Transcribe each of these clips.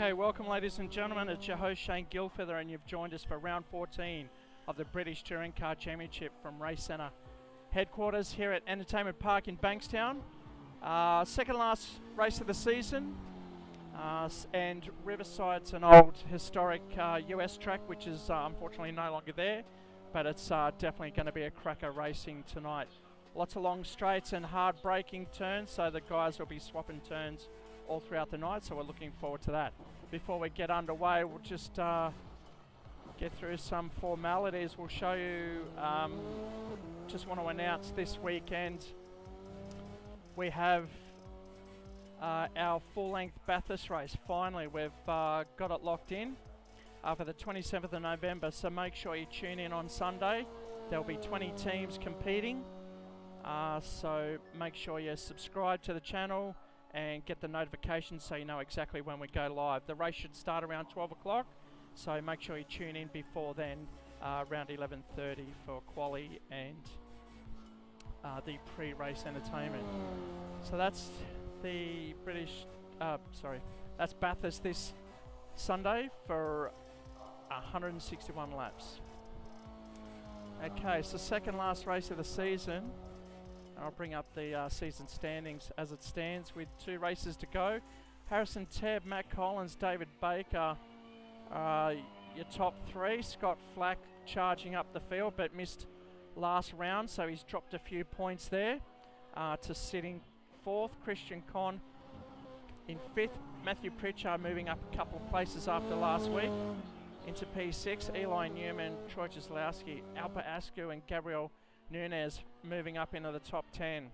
Okay, welcome ladies and gentlemen, it's your host Shane Gilfeather and you've joined us for round 14 of the British Touring Car Championship from Racecentre headquarters here at Entertainment Park in Bankstown. Second last race of the season, and Riverside's an old historic US track which is unfortunately no longer there, but it's definitely going to be a cracker racing tonight. Lots of long straights and hard braking turns, so the guys will be swapping turns all throughout the night, so we're looking forward to that. Before we get underway, we'll just get through some formalities. We'll show you, just want to announce this weekend we have our full-length Bathurst race. Finally, we've got it locked in for the 27th of November, so make sure you tune in on Sunday. There'll be 20 teams competing, so make sure you subscribe to the channel and get the notifications so you know exactly when we go live. The race should start around 12 o'clock, so make sure you tune in before then, around 11:30 for quali and the pre-race entertainment. So that's the that's Bathurst this Sunday for 161 laps. Okay, so second last race of the season. I'll bring up the season standings as it stands with 2 races to go. Harrison Tebb, Matt Collins, David Baker, your top 3. Scott Flack charging up the field but missed last round, so he's dropped a few points there to sitting 4th. Christian Conn in 5th. Matthew Pritchard moving up a couple of places after last week into P6. Eli Newman, Troy Jaslowski, Alpa Askew and Gabriel Nunez moving up into the top 10.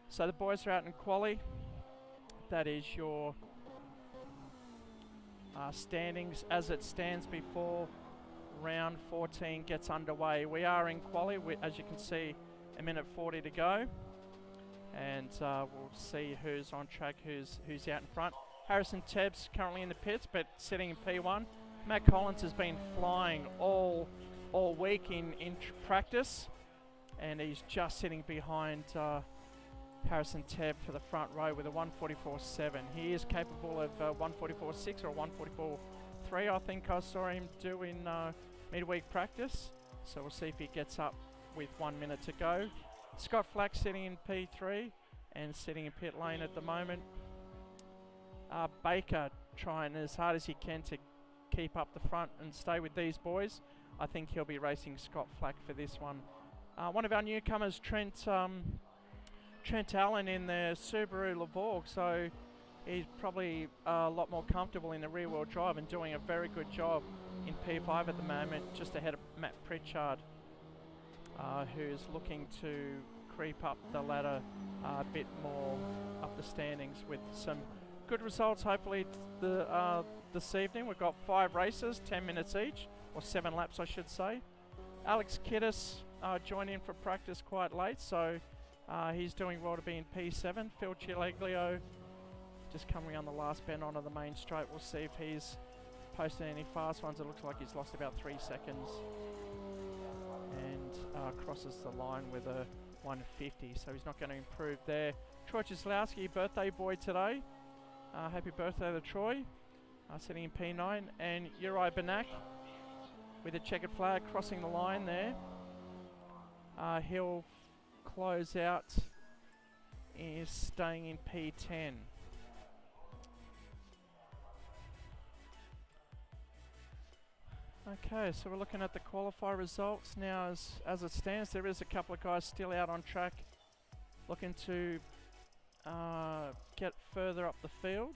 So the boys are out in quali. That is your standings as it stands before round 14 gets underway. We are in quali, as you can see, a minute 40 to go, and we'll see who's on track, who's out in front. Harrison Tebb's currently in the pits but sitting in P1. Matt Collins has been flying all week in practice, and he's just sitting behind Harrison Tebb for the front row with a 144.7. He is capable of 144.6 or 144.3, I think I saw him do in midweek practice. So we'll see if he gets up with 1 minute to go. Scott Flack sitting in P3 and sitting in pit lane at the moment. Baker trying as hard as he can to keep up the front and stay with these boys. I think he'll be racing Scott Flack for this one. One of our newcomers, Trent Allen in the Subaru Levorg, so he's probably a lot more comfortable in the rear-wheel drive and doing a very good job in P5 at the moment, just ahead of Matt Pritchard, who's looking to creep up the ladder a bit more up the standings with some good results hopefully this evening. We've got 5 races, 10 minutes each, or 7 laps I should say. Alex Kiddis joined in for practice quite late, so he's doing well to be in P7. Phil Chileglio just coming on the last bend onto the main straight. We'll see if he's posted any fast ones. It looks like he's lost about 3 seconds and crosses the line with a 150, so he's not going to improve there. Troy Jaslowski, birthday boy today. Happy birthday to Troy, sitting in P9. And Uri Banak with a checkered flag crossing the line there. He'll close out, is staying in P10. Okay, so we're looking at the qualifier results now as it stands. There is a couple of guys still out on track looking to get further up the field.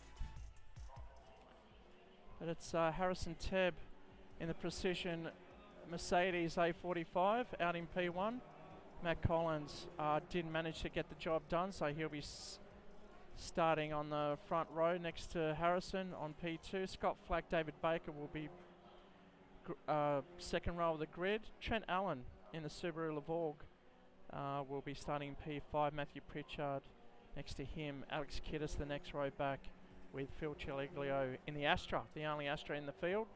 But it's Harrison Tebb in the Precision Mercedes A45 out in P1. Matt Collins didn't manage to get the job done, so he'll be starting on the front row next to Harrison on P2. Scott Flack, David Baker will be second row of the grid. Trent Allen in the Subaru Levorg will be starting in P5. Matthew Pritchard next to him. Alex Kiddis the next row back with Phil Chileglio in the Astra, the only Astra in the field.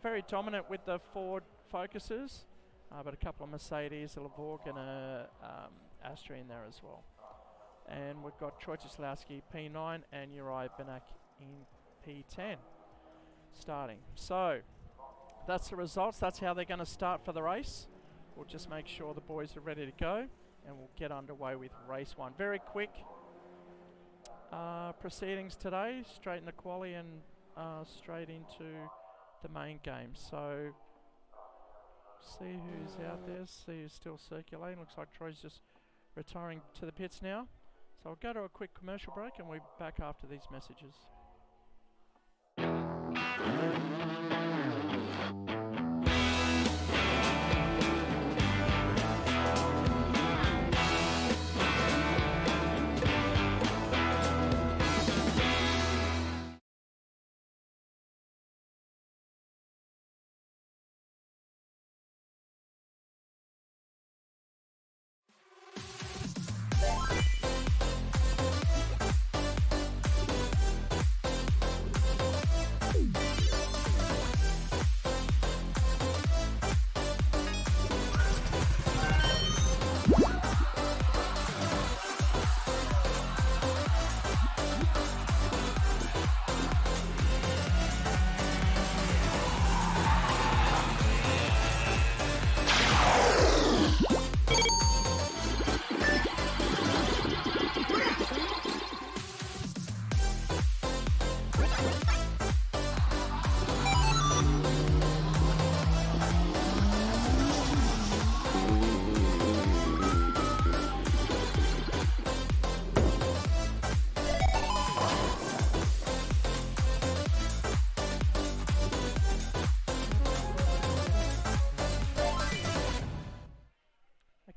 Very dominant with the Ford Focuses, but a couple of Mercedes, a Levorg and a Astra in there as well. And we've got Troy Jaslowski P9 and Uri Banak in P10 starting. So that's the results. That's how they're going to start for the race. We'll just make sure the boys are ready to go, and we'll get underway with race 1. Very quick proceedings today, straight into quali and straight into the main game. So see who's out there, see who's still circulating. Looks like Troy's just retiring to the pits now. So I'll go to a quick commercial break and we'll be back after these messages.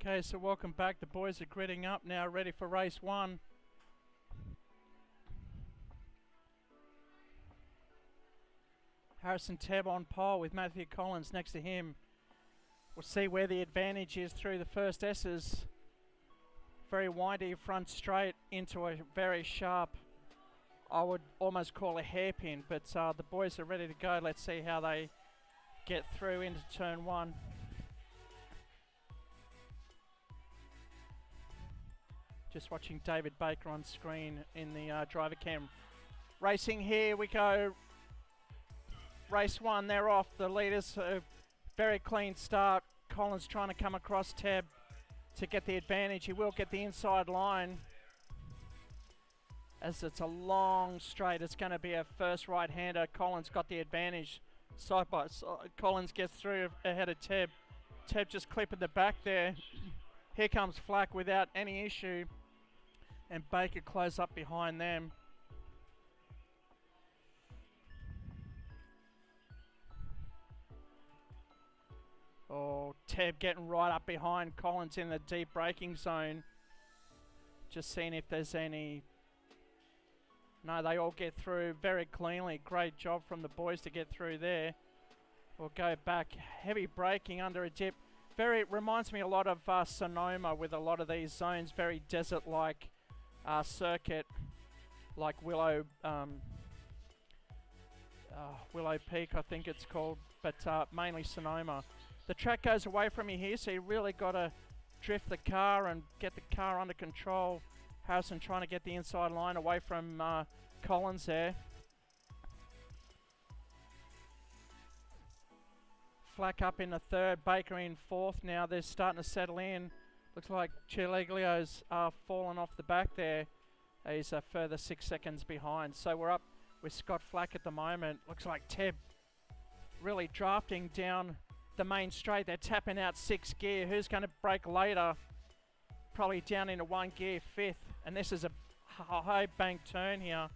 Okay, so welcome back. The boys are gridding up now, ready for race 1. Harrison Tebb on pole with Matthew Collins next to him. We'll see where the advantage is through the first S's. Very windy front straight into a very sharp, I would almost call a hairpin, but the boys are ready to go. Let's see how they get through into turn 1. Just watching David Baker on screen in the driver cam. Racing, here we go. Race 1, they're off. The leaders, very clean start. Collins trying to come across Tebb to get the advantage. He will get the inside line. As it's a long straight, it's going to be a first right-hander. Collins got the advantage. Side by side, Collins gets through ahead of Tebb. Tebb just clipping the back there. Here comes Flack without any issue. And Baker close up behind them. Oh, Tebb getting right up behind Collins in the deep braking zone. Just seeing if there's any... No, they all get through very cleanly. Great job from the boys to get through there. We'll go back. Heavy braking under a dip. Very, reminds me a lot of Sonoma with a lot of these zones. Very desert-like circuit, like Willow Peak, I think it's called, but mainly Sonoma. The track goes away from you here, so you really got to drift the car and get the car under control. Harrison trying to get the inside line away from Collins there. Flack up in the third, Baker in fourth now. They're starting to settle in. Looks like Chiliglio's fallen off the back there. He's a further 6 seconds behind. So we're up with Scott Flack at the moment. Looks like Tebb really drafting down the main straight. They're tapping out 6th gear. Who's going to brake later? Probably down into 1 gear, 5th. And this is a high bank turn here.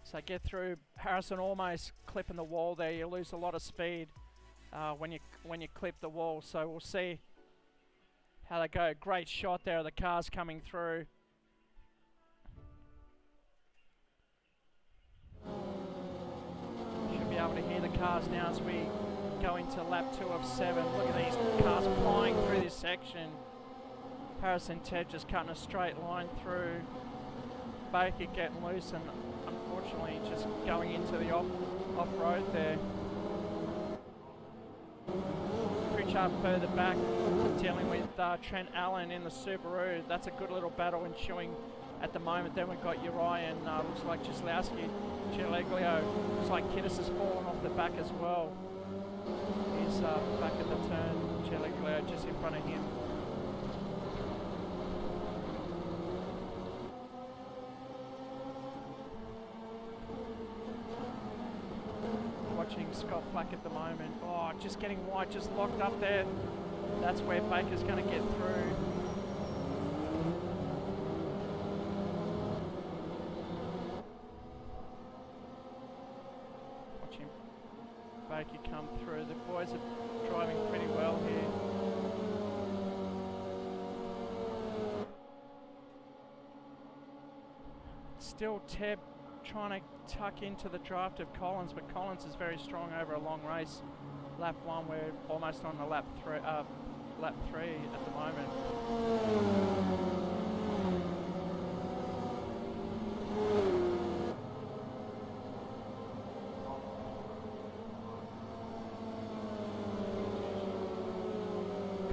So get through. Harrison almost clipping the wall there. You lose a lot of speed when you clip the wall. So we'll see how they go. Great shot there of the cars coming through. Should be able to hear the cars now as we go into lap 2 of 7. Look at these cars flying through this section. Harrison Tebb just cutting a straight line through. Baker getting loose and unfortunately just going into the off-road there. Pritchard further back, dealing with Trent Allen in the Subaru. That's a good little battle ensuing at the moment. Then we've got Uri and looks like Jaslowski. Cileglio, looks like Kiddis has fallen off the back as well. He's back at the turn. Cileglio just in front of him. Watching Scott Flack at the moment. Oh, just getting wide, just locked up there. That's where Baker's going to get through. Watching Baker come through. The boys are driving pretty well here. Still Teb trying to tuck into the draft of Collins, but Collins is very strong over a long race. Lap 1, we're almost on the lap 3 at the moment.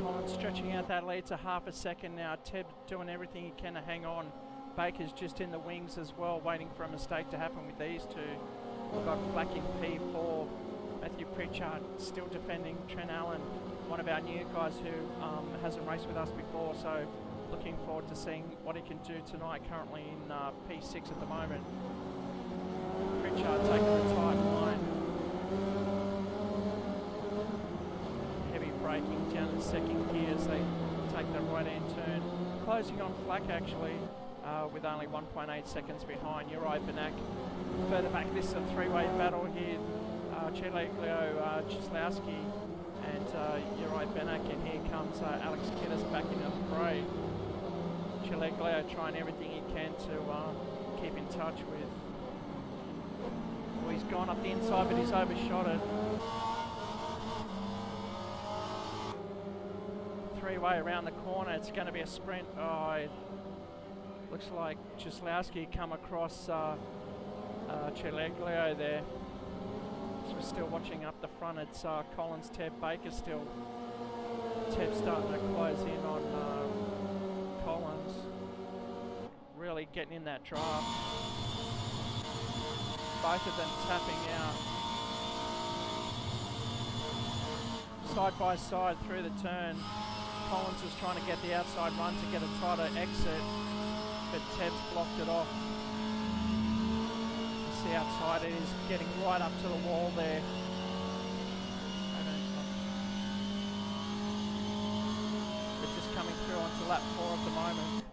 Collins stretching out that lead to half a second now. Teb doing everything he can to hang on. Baker's just in the wings as well, waiting for a mistake to happen with these two. We've got Flack in P4. Matthew Pritchard still defending Trent Allen, one of our new guys who hasn't raced with us before, so looking forward to seeing what he can do tonight, currently in P6 at the moment. Pritchard taking the tight line. Heavy braking down in second gear as they take the right-hand turn. Closing on Flack actually. With only 1.8 seconds behind. Uri Benak further back. This is a three-way battle here. Cileglio, Jaslowski and Uri Benak, and here comes Alex Kiddis back into the fray. Cileglio trying everything he can to keep in touch with. Well, he's gone up the inside, but he's overshot it. Three-way around the corner. It's going to be a sprint. Oh, looks like Jaslowski come across Cileglio there. So we're still watching up the front. It's Collins, Teb, Baker still. Teb starting to close in on Collins. Really getting in that drive. Both of them tapping out. Side by side through the turn. Collins is trying to get the outside run to get a tighter exit, but Teb's blocked it off. You see how tight it is, getting right up to the wall there. We're just coming through onto lap 4 at the moment.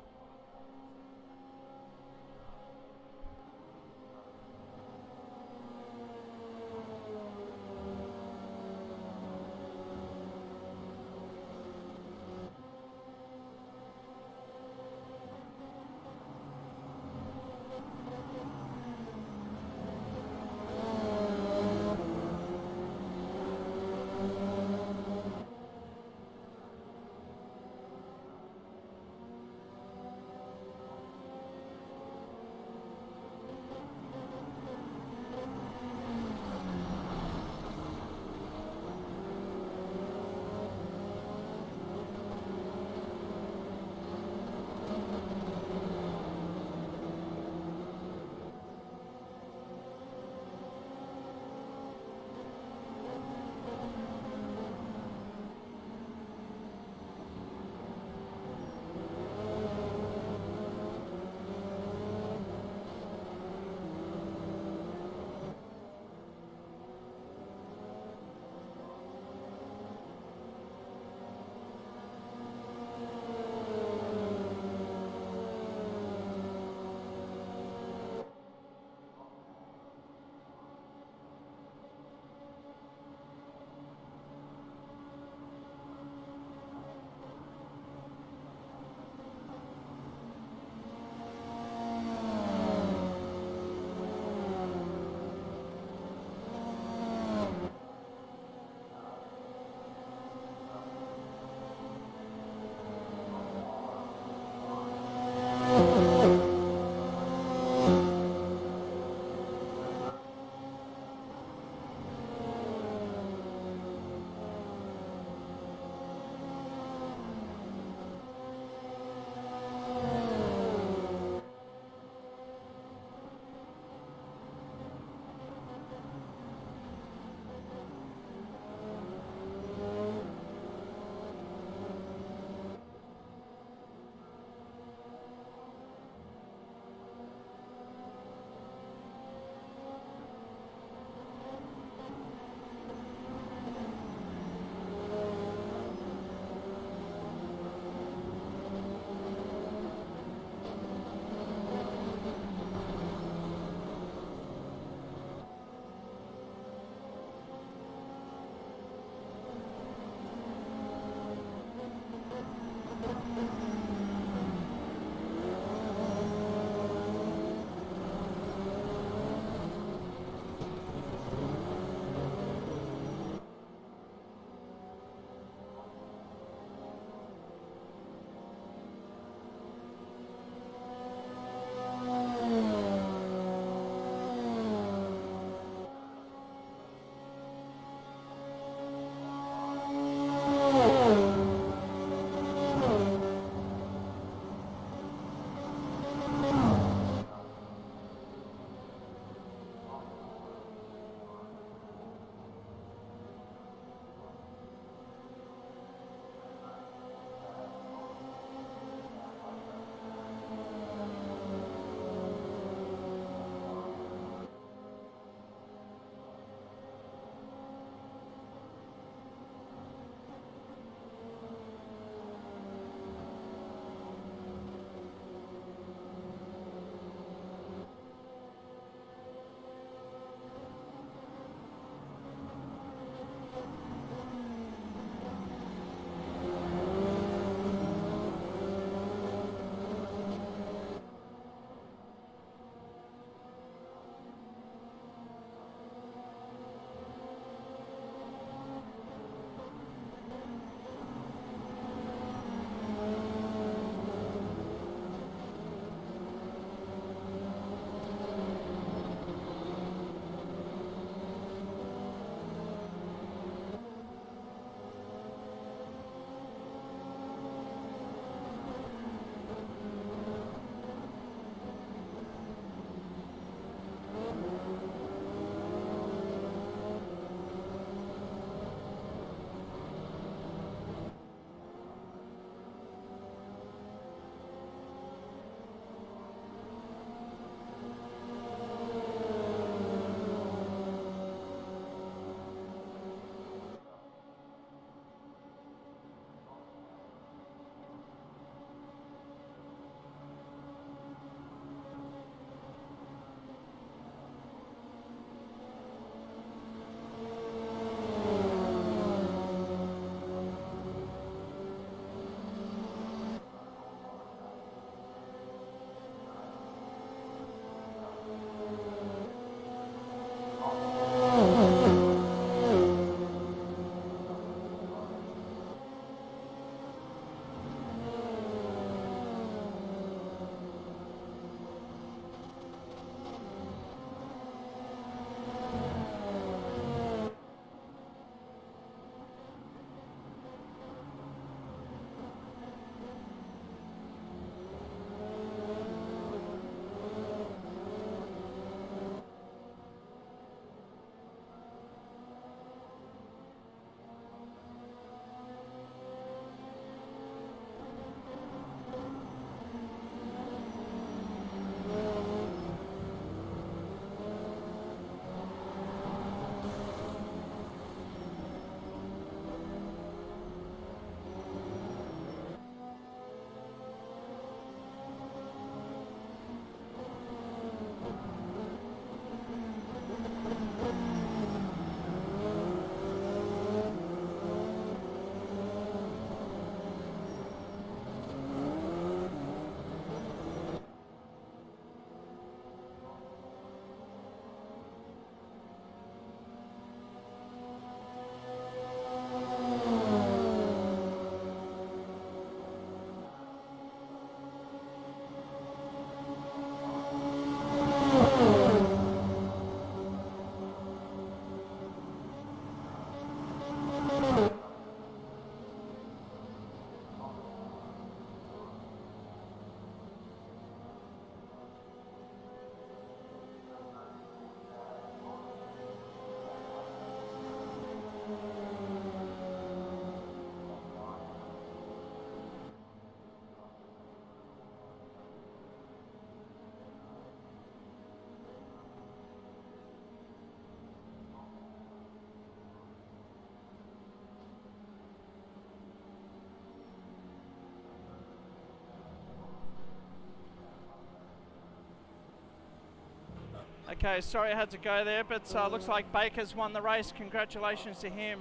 Okay, sorry I had to go there, but looks like Baker's won the race. Congratulations to him.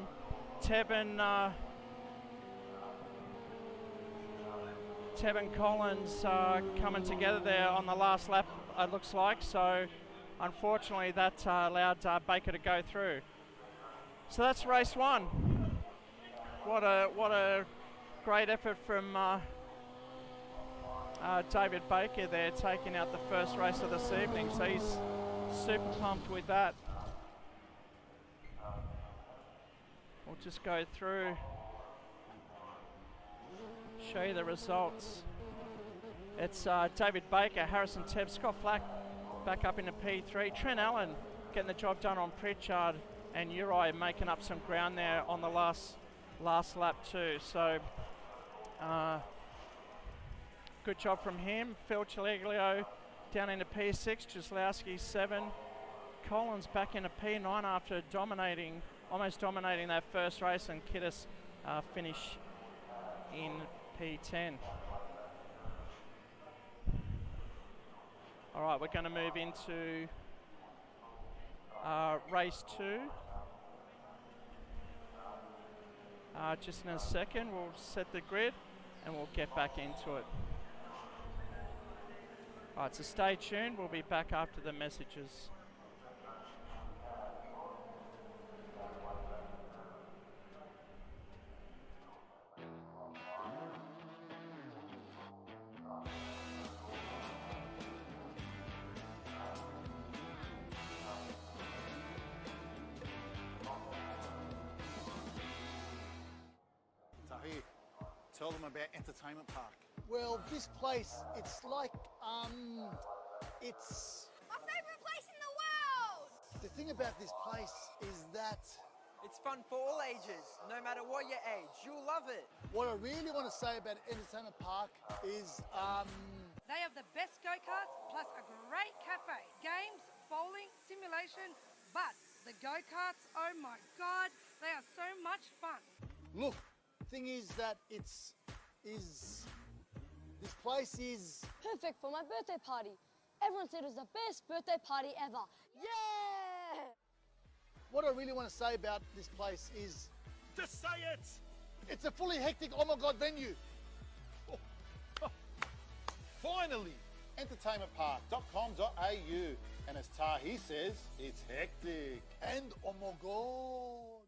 Tevin Collins coming together there on the last lap, it looks like. So unfortunately that allowed Baker to go through. So that's race 1. What a great effort from David Baker there, taking out the first race of this evening. So he's super pumped with that. We'll just go through, show you the results. It's David Baker, Harrison Tebb, Scott Flack back up into P3. Trent Allen getting the job done on Pritchard, and Uri making up some ground there on the last lap too. So good job from him. Phil Chiliglio down into P6, Jaslowski 7. Collins back into P9 after almost dominating that first race, and Kiddis finish in P10. All right, we're going to move into race 2. Just in a second, we'll set the grid and we'll get back into it. All right, so stay tuned. We'll be back after the messages. Tell them about Entertainment Park. Well, this place, it's like, it's... My favourite place in the world! The thing about this place is that... It's fun for all ages, no matter what your age. You'll love it. What I really want to say about Entertainment Park is, They have the best go-karts plus a great cafe. Games, bowling, simulation, but the go-karts, oh my God, they are so much fun. look, thing is that this place is... Perfect for my birthday party. Everyone said it was the best birthday party ever. Yeah! What I really want to say about this place is... Just say it! It's a fully hectic, oh my God, venue. Finally! Entertainmentpark.com.au. And as Tahi says, it's hectic. And oh my God.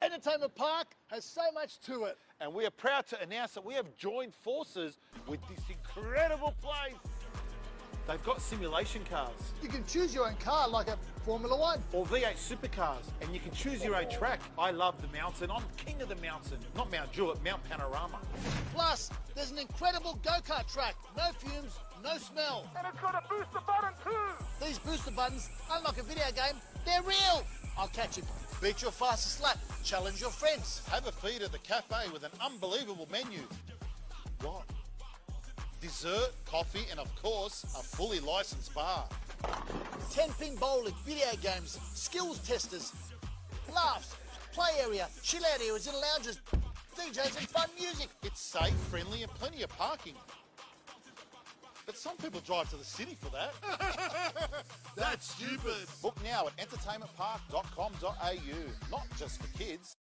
Entertainment Park has so much to it. And we are proud to announce that we have joined forces with this incredible place. They've got simulation cars You can choose your own car like a Formula One. or V8 supercars, and you can choose your own track. I love the mountain. I'm king of the mountain. Not Mount Jewett, Mount Panorama. Plus, there's an incredible go-kart track. No fumes, no smell. And it's got a booster button too. These booster buttons, unlike a video game, they're real. I'll catch you. Beat your fastest lap. Challenge your friends. Have a feed at the cafe with an unbelievable menu. What? Dessert, coffee, and of course, a fully licensed bar. 10-pin bowling, video games, skills testers, laughs, play area, chill out areas and lounges, DJs and fun music. It's safe, friendly, and plenty of parking. But some people drive to the city for that. That's stupid. Book now at entertainmentpark.com.au. Not just for kids.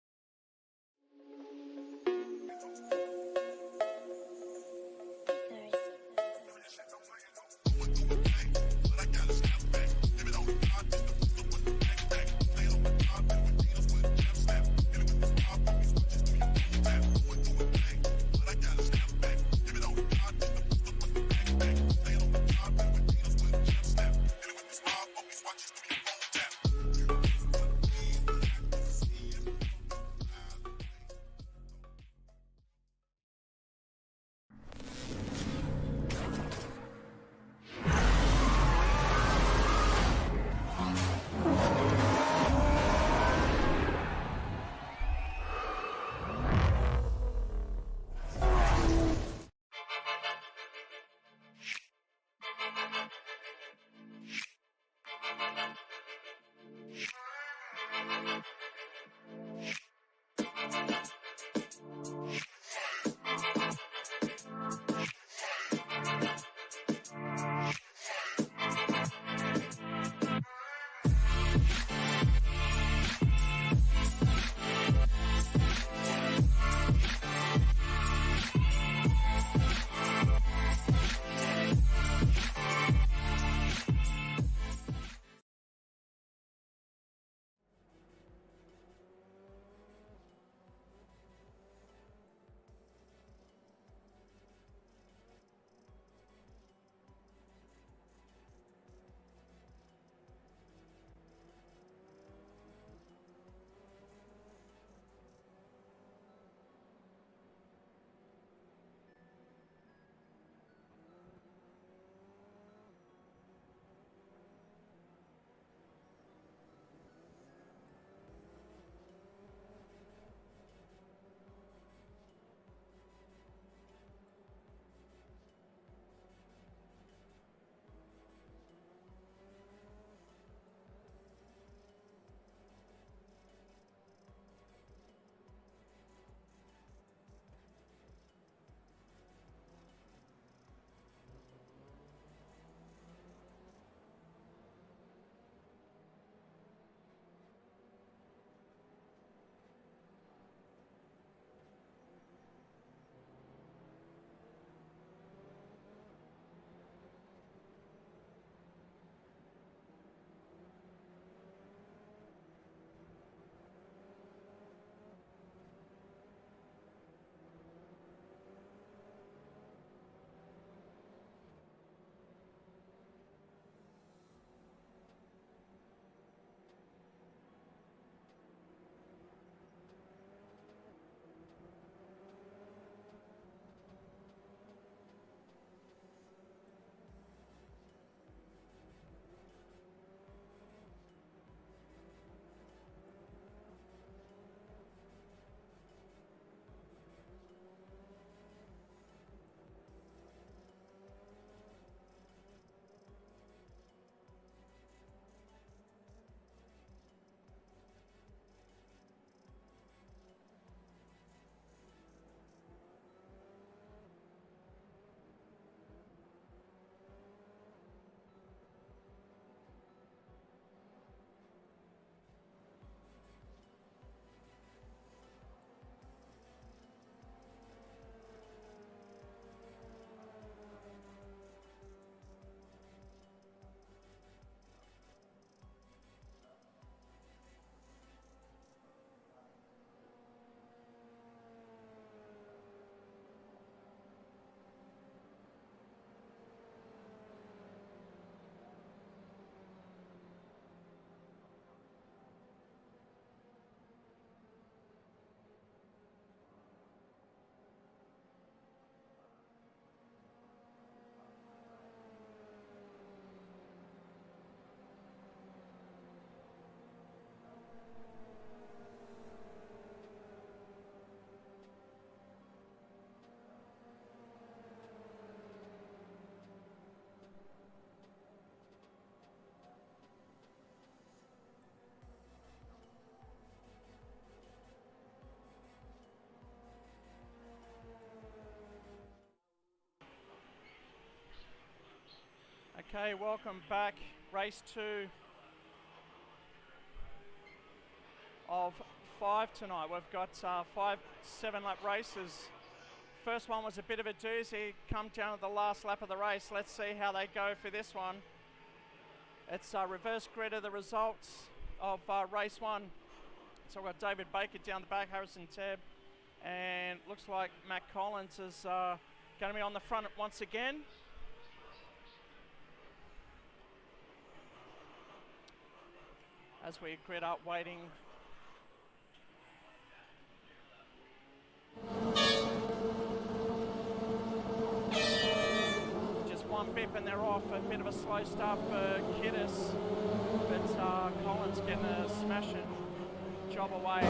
Okay, welcome back. Race 2 of 5 tonight. We've got 5 7-lap races. First one was a bit of a doozy, come down to the last lap of the race. Let's see how they go for this one. It's a reverse grid of the results of race 1. So we've got David Baker down the back, Harrison Tebb, and looks like Matt Collins is going to be on the front once again. As we grid up waiting. Just one bip and they're off. A bit of a slow start for Kiddis, but Collins getting a smashing job away.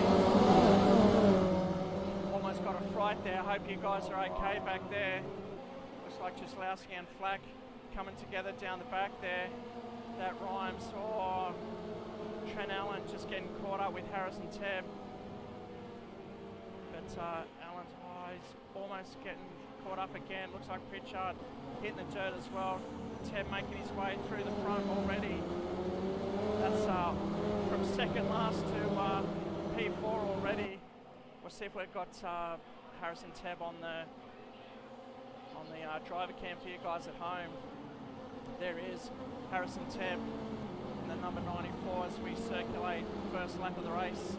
Almost got a fright there. Hope you guys are okay back there. Looks like Jaslowski and Flack coming together down the back there. That rhymes. Oh, Trent Allen just getting caught up with Harrison Tebb. But Allen's he's almost getting caught up again. Looks like Pritchard hitting the dirt as well. Tebb making his way through the front already. That's from second last to P4 already. We'll see if we've got Harrison Tebb on the driver cam for you guys at home. There is Harrison Tebb in the number 94 as we circulate first lap of the race.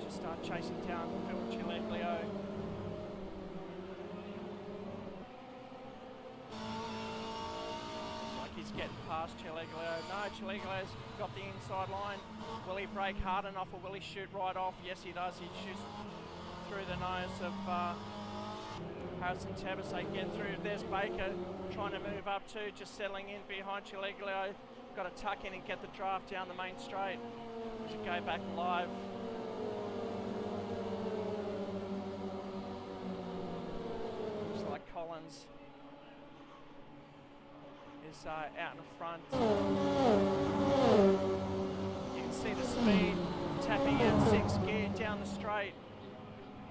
Just start chasing down Phil Chileglio. He's getting past Chileglio. No, Chileglio's got the inside line. Will he brake hard enough or will he shoot right off? Yes, he does. He shoots through the nose of Harrison Tebb as they get through. There's Baker trying to move up too, just settling in behind Chileglio. Got to tuck in and get the draft down the main straight. Should go back live. Looks like Collins is out in front. You can see the speed tapping out 6th gear down the straight.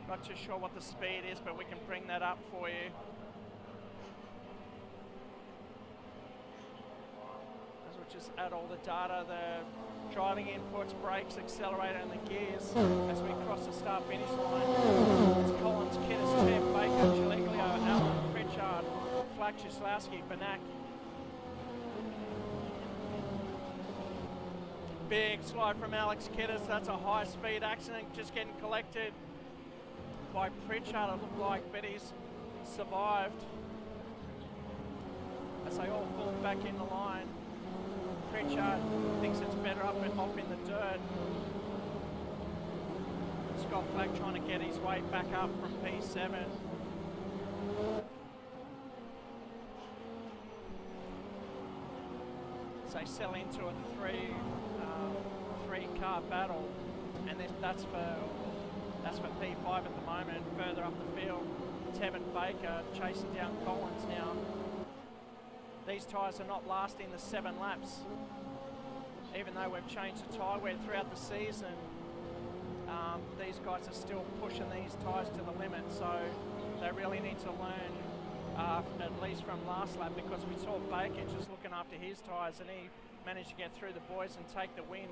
Not too sure what the speed is, but we can bring that up for you. As we'll just add all the data, the driving inputs, brakes, accelerator, and the gears as we cross the start-finish line. It's Collins, Kiddis, Tebb, Baker, Chileglio, Allen, Pritchard, Flack, Jaslowski, Banak. Big slide from Alex Kiddis. That's a high-speed accident just getting collected by Pritchard, it looked like, but he's survived as they all fall back in the line. Pritchard thinks it's better up and off in the dirt. Scott Flack trying to get his way back up from P7. So they settle into a three-car battle, and that's for P5 at the moment. Further up the field, Tebb and Baker chasing down Collins now. These tyres are not lasting the 7 laps. Even though we've changed the tyre wear throughout the season, these guys are still pushing these tyres to the limit, so they really need to learn at least from last lap, because we saw Baker just looking after his tyres and he managed to get through the boys and take the win.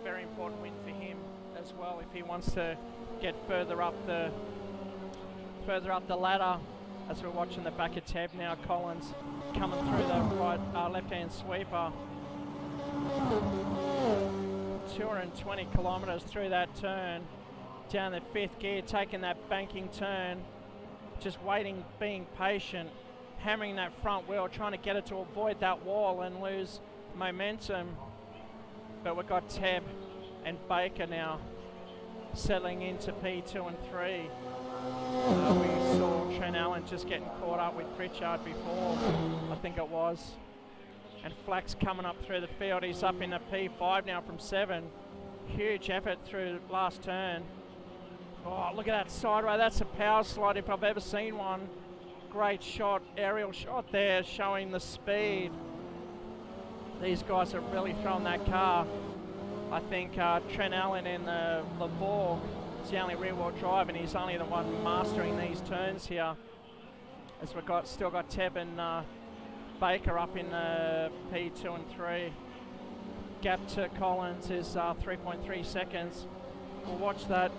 Very important win for him as well if he wants to get further up the ladder. As we're watching the back of Tebb now, Collins coming through the right left-hand sweeper. 220 kilometres through that turn, down the 5th gear, taking that banking turn, just waiting, being patient, hammering that front wheel, trying to get it to avoid that wall and lose momentum. But we've got Tebb and Baker now settling into P2 and 3. We saw Trent Allen just getting caught up with Pritchard before, I think it was. And Flack's coming up through the field. He's up in the P5 now from 7. Huge effort through last turn. Oh, look at that sideway. That's a power slide if I've ever seen one. Great shot, aerial shot there, showing the speed. These guys are really throwing that car. I think Trent Allen in the Lavore is the only rear-wheel drive, and he's only the one mastering these turns here. as we've still got Teb and Baker up in P2 and 3. Gap to Collins is 3.3 seconds. We'll watch that.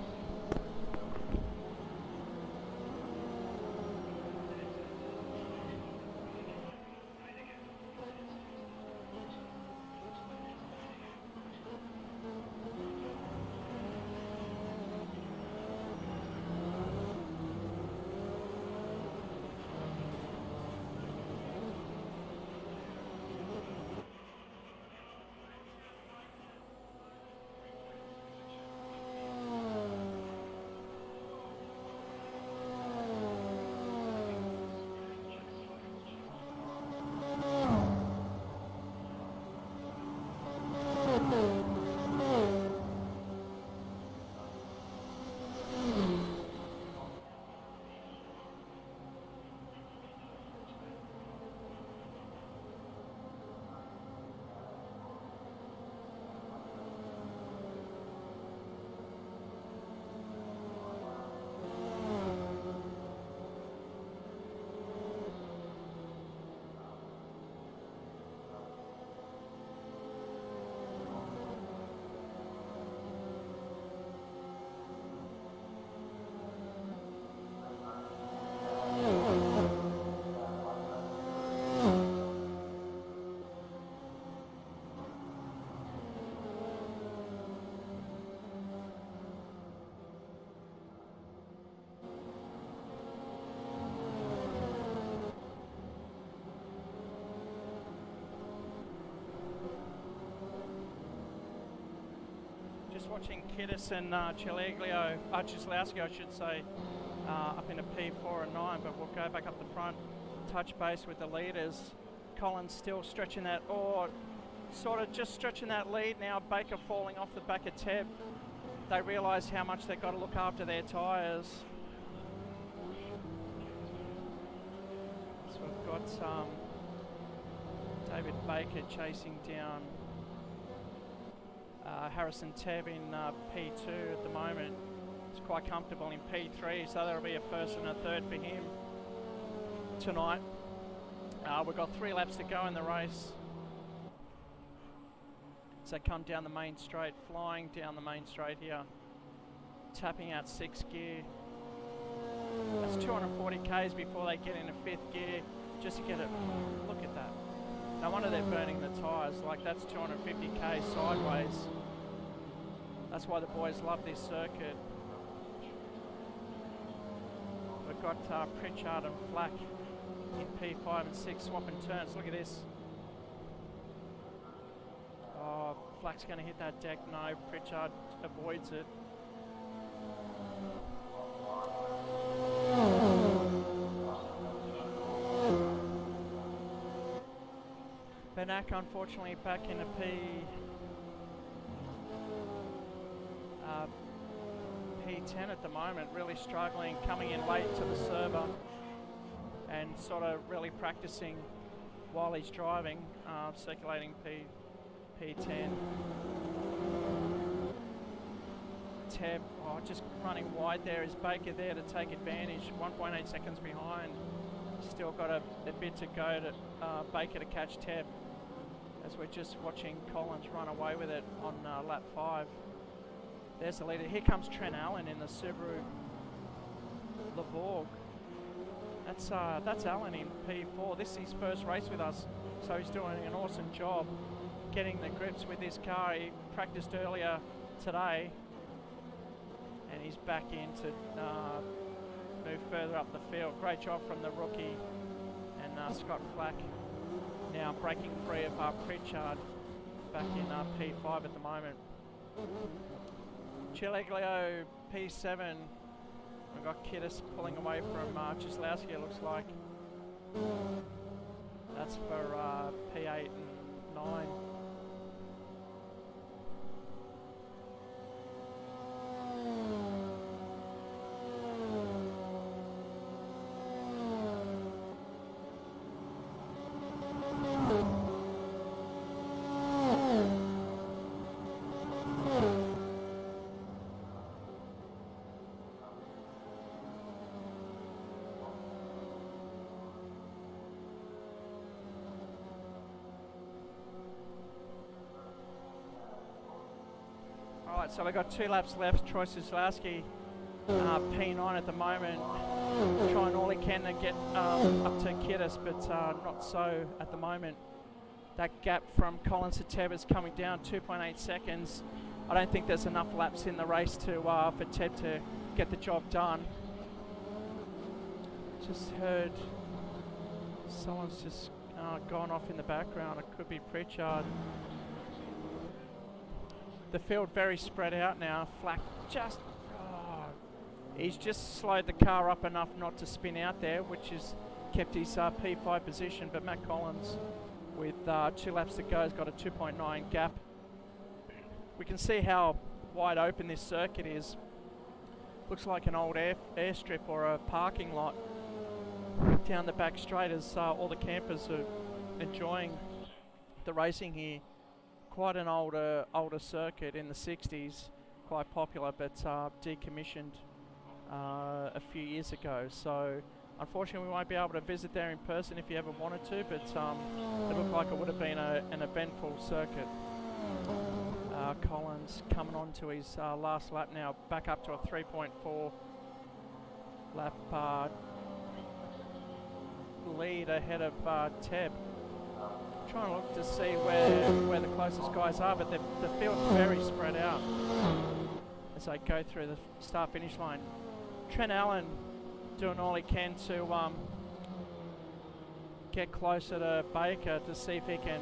Just watching Kiddis and Chislowski, I should say, up in a P4 and 9, but we'll go back up the front, touch base with the leaders. Collins still stretching that, or sort of just stretching that lead now. Baker falling off the back of Teb. They realise how much they've got to look after their tyres. So we've got David Baker chasing down Harrison Teb in P2 at the moment. He's quite comfortable in P3, so that'll be a first and a third for him tonight. We've got 3 laps to go in the race. So come down the main straight, flying down the main straight here, tapping out 6th gear. That's 240 k's before they get into 5th gear, just to get it. Look at that. No wonder they're burning the tyres. Like, that's 250 k's sideways. That's why the boys love this circuit. We've got Pritchard and Flack in P5 and 6 swapping turns. Look at this. Oh, Flack's going to hit that deck. No, Pritchard avoids it. Benak, unfortunately, back in a P10 at the moment, really struggling, coming in late to the server and sort of really practicing while he's driving, circulating P10. Teb, just running wide there. Is Baker there to take advantage? 1.8 seconds behind. Still got a bit to go to Baker to catch Teb, as we're just watching Collins run away with it on lap 5. There's the leader. Here comes Trent Allen in the Subaru Levorg. That's Allen in P4. This is his first race with us, so he's doing an awesome job getting the grips with this car. He practiced earlier today, and he's back in to move further up the field. Great job from the rookie, and Scott Flack now breaking free of Pritchard, back in P5 at the moment. Chileglio P7. We've got Kiddis pulling away from Chislowski, it looks like. That's for P8 and 9. Right, so we've got 2 laps left. Troy Suslowski, P9 at the moment, trying all he can to get up to Kiddis, but not so at the moment. That gap from Collins to Teb is coming down 2.8 seconds. I don't think there's enough laps in the race to for Teb to get the job done. Just heard someone's just gone off in the background. It could be Pritchard. The field very spread out now. Flack just, he's just slowed the car up enough not to spin out there, which has kept his P5 position. But Matt Collins, with 2 laps to go, has got a 2.9 gap. We can see how wide open this circuit is. Looks like an old airstrip or a parking lot down the back straight as all the campers are enjoying the racing here. Quite an older circuit in the 60s, quite popular, but decommissioned a few years ago. So unfortunately we won't be able to visit there in person if you ever wanted to, but it looked like it would have been an eventful circuit. Collins coming on to his last lap now, back up to a 3.4 lap lead ahead of Teb. Trying to look to see where the closest guys are, but the field's very spread out as they go through the start-finish line. Trent Allen doing all he can to get closer to Baker to see if he can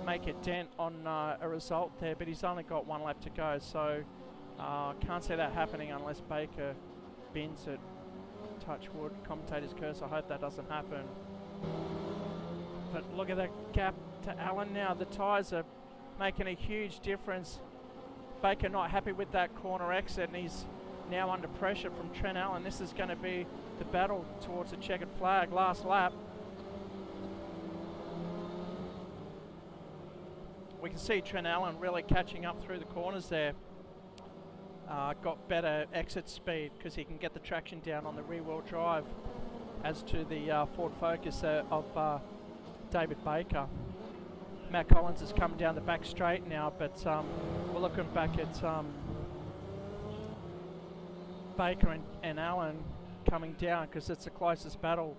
make a dent on a result there, but he's only got 1 lap to go, so can't see that happening unless Baker bins it. Touch wood, commentator's curse, I hope that doesn't happen. But look at that gap to Allen now. The tyres are making a huge difference. Baker not happy with that corner exit, and he's now under pressure from Trent Allen. This is going to be the battle towards the checkered flag. Last lap. We can see Trent Allen really catching up through the corners there. Got better exit speed because he can get the traction down on the rear-wheel drive, as to the Ford Focus of David Baker. Matt Collins is coming down the back straight now, but we're looking back at Baker and Allen coming down because it's the closest battle.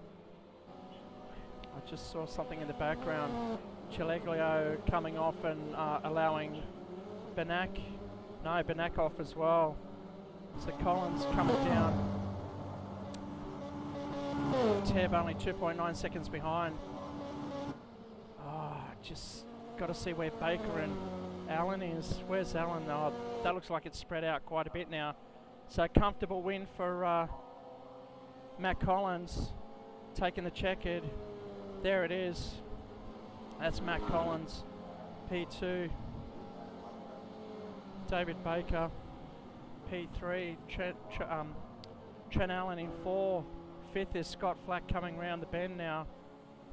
I just saw something in the background. Chileglio coming off and allowing Benak off as well. So Collins coming down. Teb only 2.9 seconds behind. Just got to see where Baker and Allen is. Where's Allen? Oh, that looks like it's spread out quite a bit now. So comfortable win for Matt Collins, taking the checkered. There it is. That's Matt Collins, P2. David Baker, P3. Trent Allen in 4. 5th is Scott Flack coming round the bend now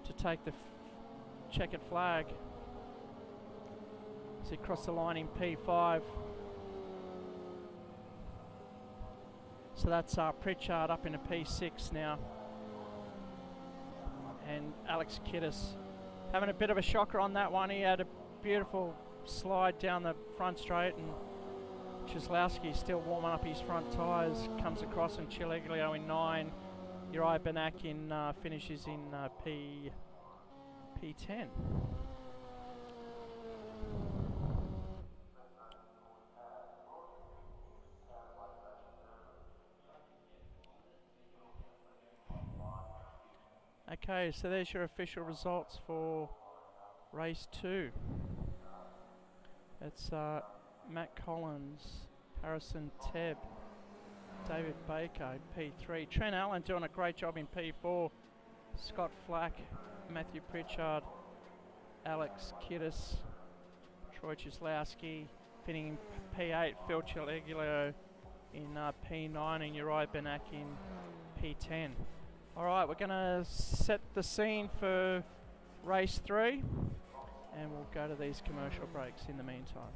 to take the checkered flag. So he crossed the line in P5. So that's Pritchard up into P6 now. And Alex Kiddis having a bit of a shocker on that one. He had a beautiful slide down the front straight, and Chislowski still warming up his front tyres. Comes across, and Chileglio in 9. Uriah Benak in finishes in P10. Okay, so there's your official results for race 2. It's Matt Collins, Harrison Teb, David Baker, P3. Trent Allen doing a great job in P4. Scott Flack, Matthew Pritchard, Alex Kiddis, Troy Chislowski, finishing in P8. Phil Chileglio in P9, and Uriah Benak in P10. All right, we're going to set the scene for race 3, and we'll go to these commercial breaks in the meantime.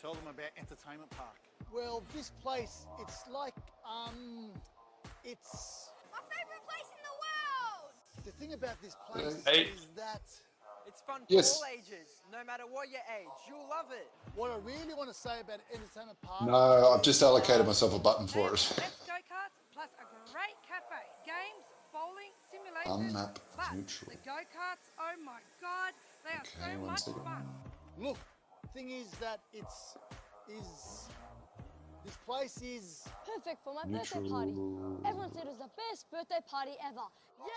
tell them about Entertainment Park? Well, this place, it's like, it's... My favourite place in the world! The thing about this place Hey. is that It's fun for Yes. all ages, no matter what your age. You'll love it. what I really want to say about Entertainment Park... No, I've just allocated myself a button They for have it. the best go-karts plus a great cafe. Games, bowling, simulation. Unmap but neutral. the go-karts, oh my God, they are Okay, so one much second. fun. Look, thing is that this place is... Perfect for my birthday party. Everyone said it was the best birthday party ever. Yeah!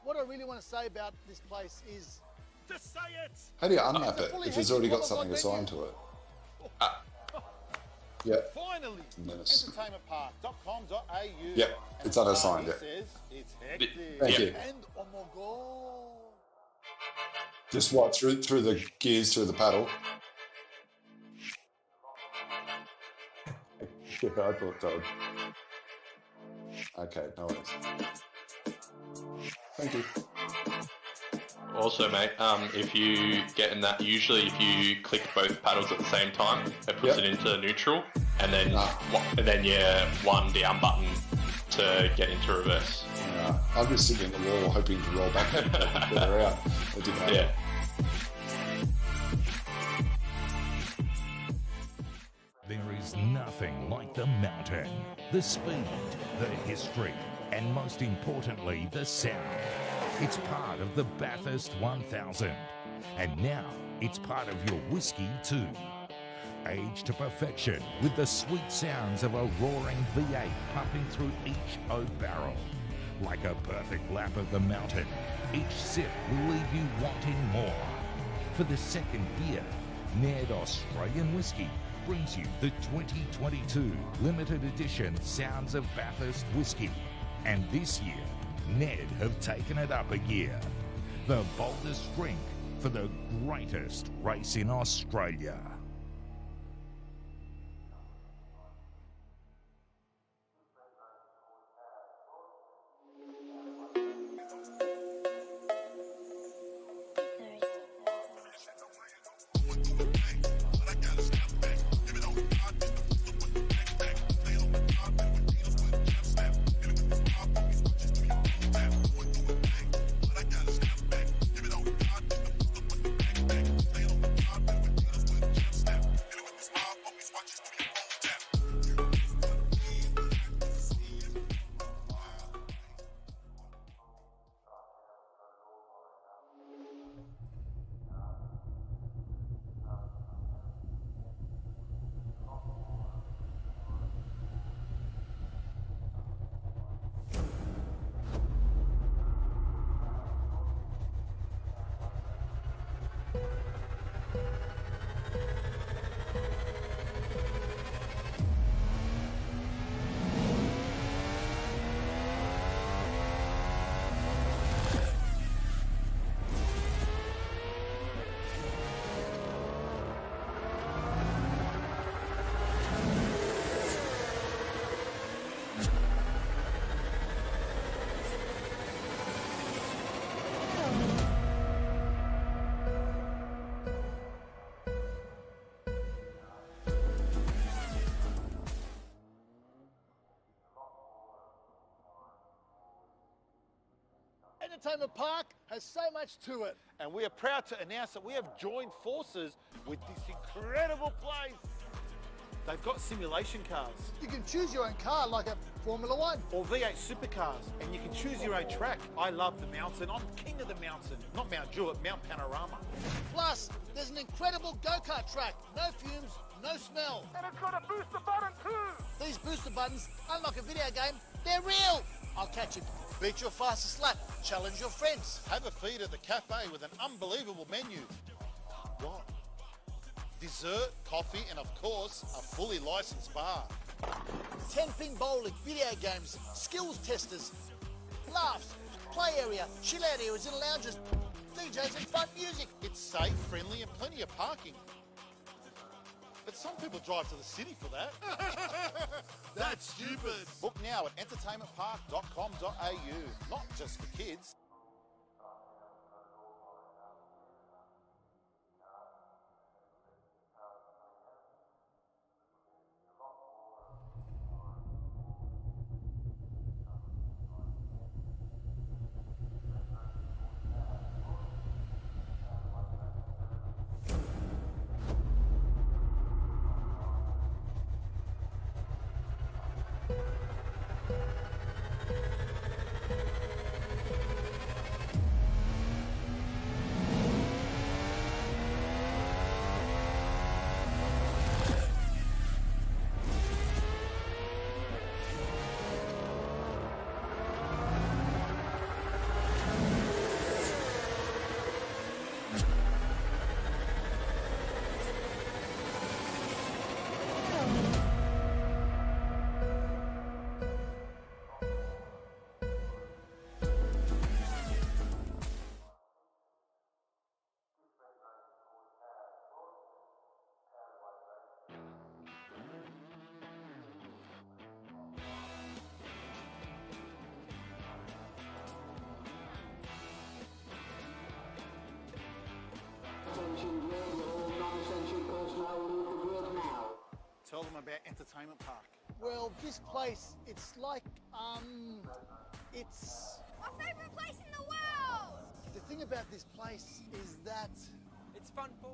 What I really want to say about this place is... Just say it! How do you unmap a it fully if there's already got hectic something mobile assigned to it? Yep. Finally! Menace. Entertainmentpark.com.au. Yep, it's unassigned, It yeah. says it's hectic. Thank you. And, oh my God... Just what, through the gears, through the paddle? Yeah, I thought so. Okay, no worries. Thank you. Also, mate, if you get in that, usually if you click both paddles at the same time, it puts Yep. it into neutral, and then Ah. and then your one down button to get into reverse. Yeah, I'm just sitting in the wall hoping to roll back and get her out. It didn't happen. Yeah. There is nothing like the mountain, the speed, the history, and most importantly, the sound. It's part of the Bathurst 1000, and now it's part of your whiskey too. Aged to perfection with the sweet sounds of a roaring V8 pumping through each oak barrel. Like a perfect lap of the mountain, each sip will leave you wanting more. For the second year, Ned Australian Whiskey brings you the 2022 limited edition Sounds of Bathurst Whiskey. And this year, Ned have taken it up a gear. The boldest drink for the greatest race in Australia. Entertainment Park has so much to it. And we are proud to announce that we have joined forces with this incredible place. They've got simulation cars You can choose your own car like a Formula One. or V8 supercars, and you can choose your own track. I love the mountain. I'm king of the mountain. Not Mount Jewett, Mount Panorama. Plus, there's an incredible go-kart track. No fumes, no smell. And it's got a booster button too. These booster buttons, unlike a video game, they're real. I'll catch you. Beat your fastest lap. Challenge your friends. Have a feed at the cafe with an unbelievable menu. What? Dessert, coffee, and of course, a fully licensed bar. 10-pin bowling, video games, skills testers, laughs, play area, chill out areas and lounges, DJs and fun music. It's safe, friendly, and plenty of parking. But some people drive to the city for that. That's stupid. Book now at entertainmentpark.com.au. Not just for kids. Tell them about Entertainment Park. Well, this place, it's like, it's... My favourite place in the world! The thing about this place is that... It's fun for.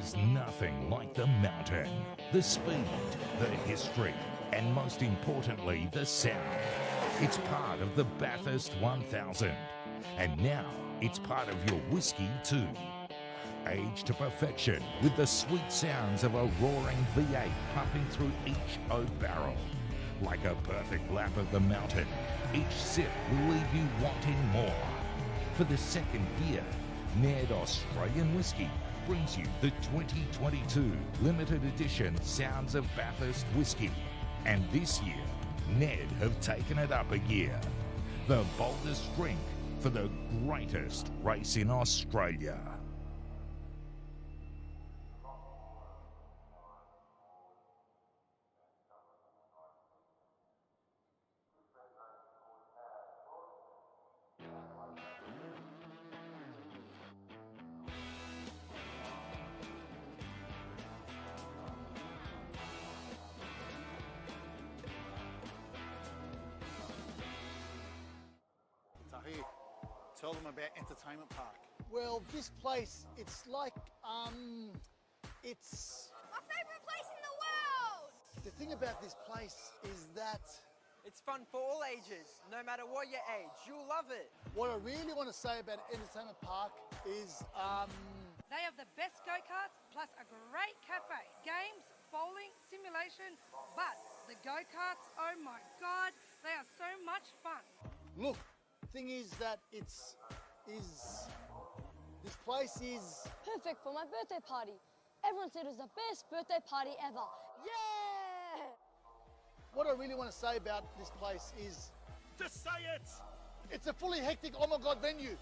is nothing like the mountain. The speed, the history, and most importantly, the sound. It's part of the Bathurst 1000. And now it's part of your whiskey too. Aged to perfection with the sweet sounds of a roaring V8 pumping through each oak barrel. Like a perfect lap of the mountain, each sip will leave you wanting more. For the second year, Ned Australian Whiskey brings you the 2022 limited edition Sounds of Bathurst Whiskey. And this year, Ned have taken it up a gear. The boldest drink for the greatest race in Australia. Tell them about Entertainment Park. Well, this place, it's like, it's... My favourite place in the world! The thing about this place is that... It's fun for all ages, no matter what your age. You'll love it. What I really want to say about Entertainment Park is, They have the best go-karts plus a great cafe. Games, bowling, simulation, but the go-karts, oh my God, they are so much fun. look, thing is that this place is... Perfect for my birthday party. Everyone said it was the best birthday party ever. Yeah! What I really want to say about this place is... Just say it! It's a fully hectic, oh my God, venue.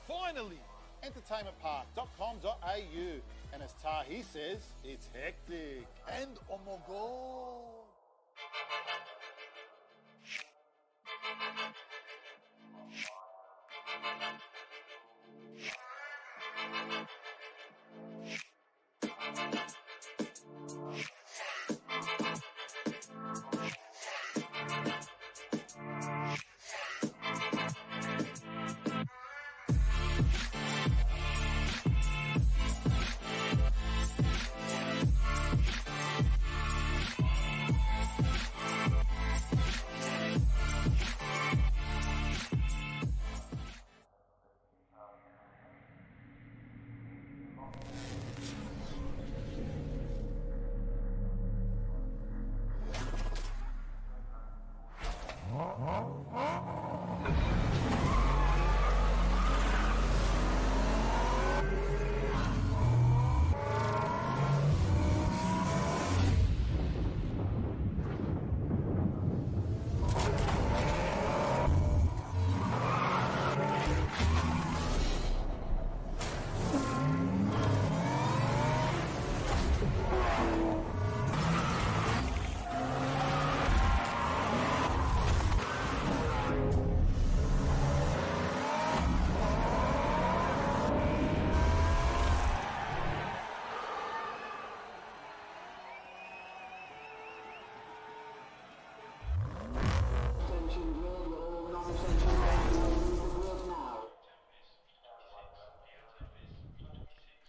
Finally! Entertainmentpark.com.au. And as Tahi says, it's hectic. And oh my God.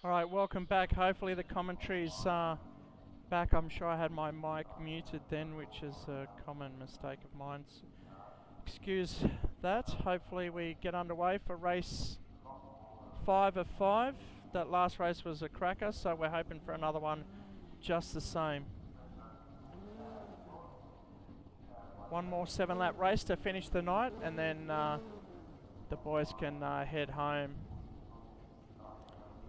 All right, welcome back. Hopefully the commentary's back. I'm sure I had my mic muted then, which is a common mistake of mine. So excuse that. Hopefully we get underway for race 5 of 5. That last race was a cracker, so we're hoping for another one just the same. One more 7-lap race to finish the night, and then the boys can head home.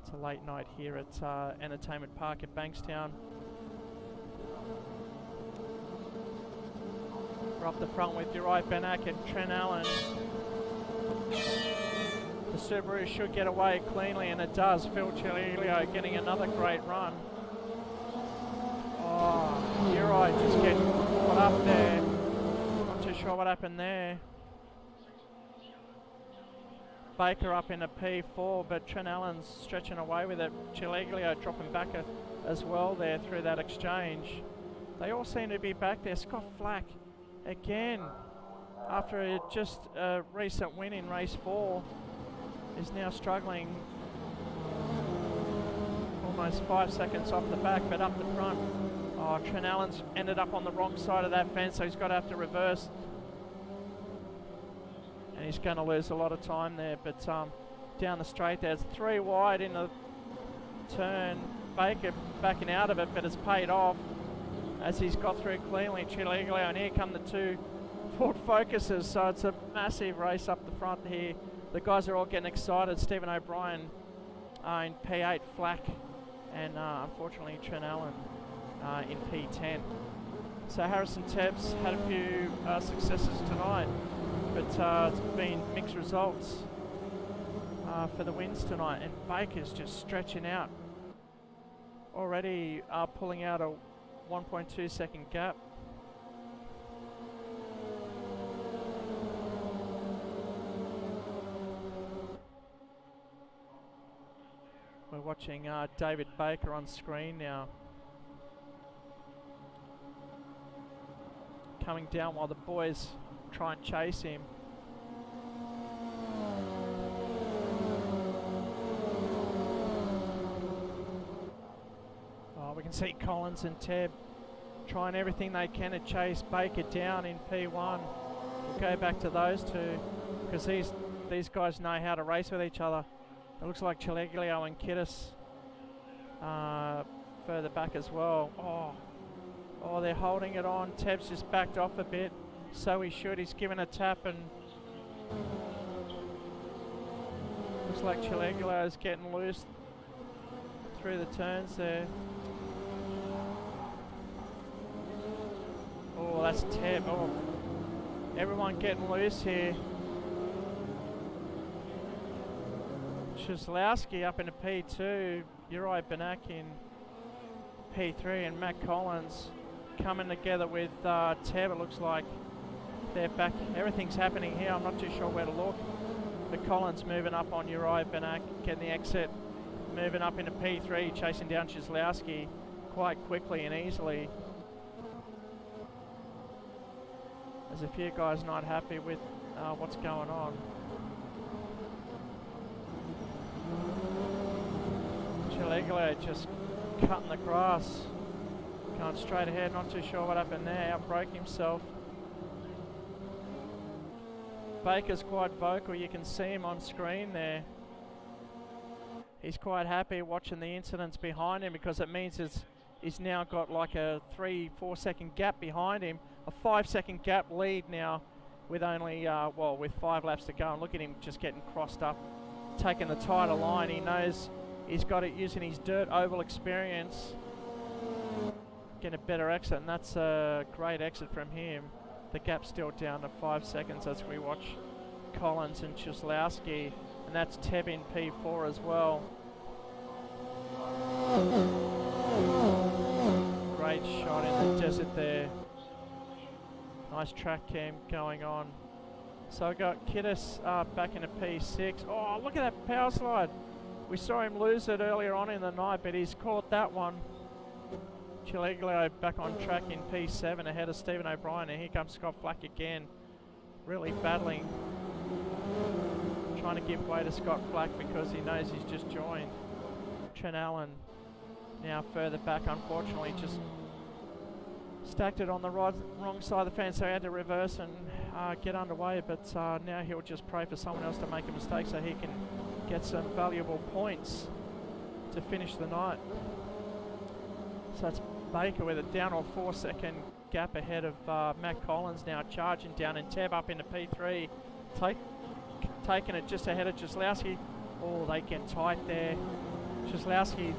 It's a late night here at Entertainment Park at Bankstown. We're up the front with Uri Benak and Trent Allen. The Subaru should get away cleanly, and it does. Phil Cirilio getting another great run. Oh, Uri just getting caught up there. Not too sure what happened there. Baker up in a P4, but Trent Allen's stretching away with it. Cirilio dropping back as well there through that exchange. They all seem to be back there. Scott Flack again, after just a recent win in race 4, is now struggling almost 5 seconds off the back, but up the front. Oh, Trent Allen's ended up on the wrong side of that fence, so he's got to have to reverse. And he's going to lose a lot of time there, but down the straight there's 3 wide in the turn. Baker backing out of it, but it's paid off as he's got through cleanly. Chileglio, and here come the 2 Ford Focuses, so it's a massive race up the front here. The guys are all getting excited. Stephen O'Brien in P8, Flack, and unfortunately Trent Allen in P10. So Harrison Tebbs had a few successes tonight, but it's been mixed results for the wins tonight, and Baker's just stretching out. Already pulling out a 1.2 second gap. We're watching David Baker on screen now. Coming down while the boys try and chase him. We can see Collins and Tebb trying everything they can to chase Baker down in P1. We'll go back to those two because these guys know how to race with each other. It looks like Chileglio and Kiddis further back as well. Oh, they're holding it on. Tebb's just backed off a bit, so he should. He's given a tap, and looks like Chileglio's getting loose through the turns there. Oh, that's Tebb. Oh, everyone getting loose here. Shislowski up into P2. Uri Benak in P3, and Matt Collins coming together with Tebb. It looks like they're back. Everything's happening here. I'm not too sure where to look. But Collins moving up on Uri Benak, getting the exit, moving up into P3, chasing down Shislowski quite quickly and easily. There's a few guys not happy with what's going on. Chileglio just cutting the grass, going straight ahead, not too sure what happened there, outbroke himself. Baker's quite vocal, you can see him on screen there. He's quite happy watching the incidents behind him because it means he's now got like a 3-4 second gap behind him, a 5 second gap lead now with only, with 5 laps to go. And look at him just getting crossed up, taking the tighter line. He knows he's got it using his dirt oval experience, getting a better exit, and that's a great exit from him. The gap's still down to 5 seconds as we watch Collins and Shislowski, and that's Tebb in P4 as well. Great shot in the desert there. Nice track cam going on. So I got Kiddis back into P6. Oh, look at that power slide. We saw him lose it earlier on in the night, but he's caught that one. Chileglio back on track in P7 ahead of Stephen O'Brien, and here comes Scott Flack again. Really battling, trying to give way to Scott Flack because he knows he's just joined. Trent Allen now further back, unfortunately, just stacked it on the wrong side of the fence, so he had to reverse and get underway, but now he'll just pray for someone else to make a mistake so he can get some valuable points to finish the night. So it's Baker with a down or 4 second gap ahead of Matt Collins now charging down, and Tebb up into P3, taking it just ahead of Shislowski. Oh, they get tight there. Shislowski,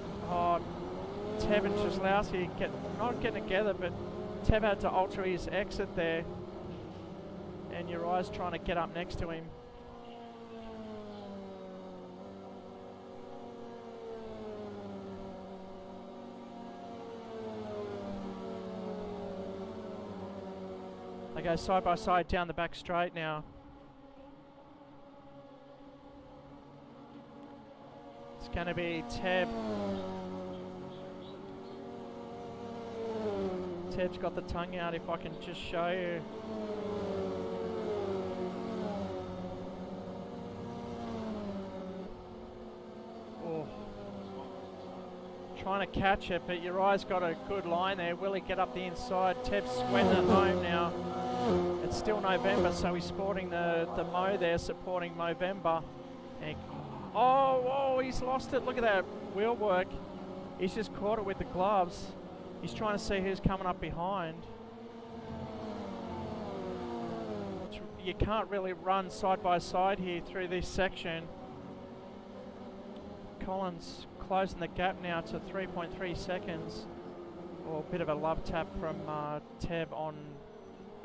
Tebb and Shislowski not getting together, but Tebb had to alter his exit there, and Uri's trying to get up next to him. They go side by side down the back straight now. It's going to be Tebb. Tebb's got the tongue out, if I can just show you. Oh. trying to catch it, but Uriah's got a good line there. Will he get up the inside? Teb's sweating at home now. It's still November, so he's sporting the Mo there, supporting Movember. And oh, he's lost it. Look at that wheel work. He's just caught it with the gloves. He's trying to see who's coming up behind. You can't really run side by side here through this section. Collins closing the gap now to 3.3 seconds. Oh, a bit of a love tap from Teb on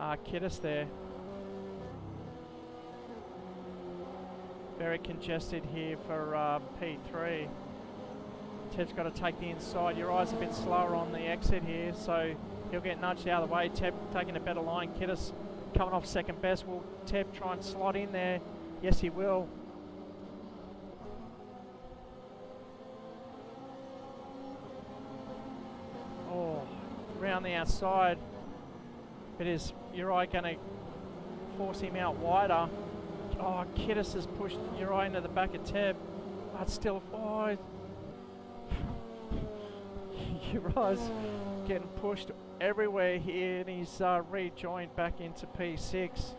Kiddis there. Very congested here for P3. Teb's got to take the inside. Uriah's a bit slower on the exit here, so he'll get nudged out of the way. Teb taking a better line. Kiddis coming off second best. Will Teb try and slot in there? Yes, he will. Oh, round the outside. But is Uriah going to force him out wider? Oh, Kiddis has pushed Uriah into the back of Teb. But still, oh, Uriah's getting pushed everywhere here, and he's rejoined back into P6.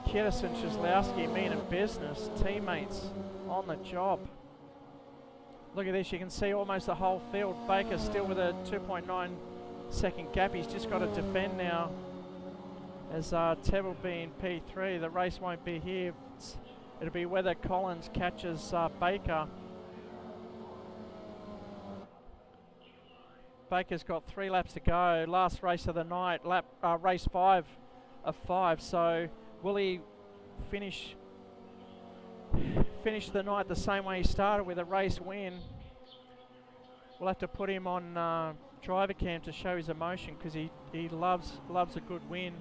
Kiddis and Shislowski meaning business, teammates on the job. Look at this, you can see almost the whole field. Baker still with a 2.9 second gap. He's just got to defend now, as Teb will be in P3. The race won't be here. It'll be whether Collins catches Baker. Baker's got 3 laps to go. Last race of the night, race 5 of 5. So will he finish the night the same way he started, with a race win? We'll have to put him on driver cam to show his emotion, because he loves a good win.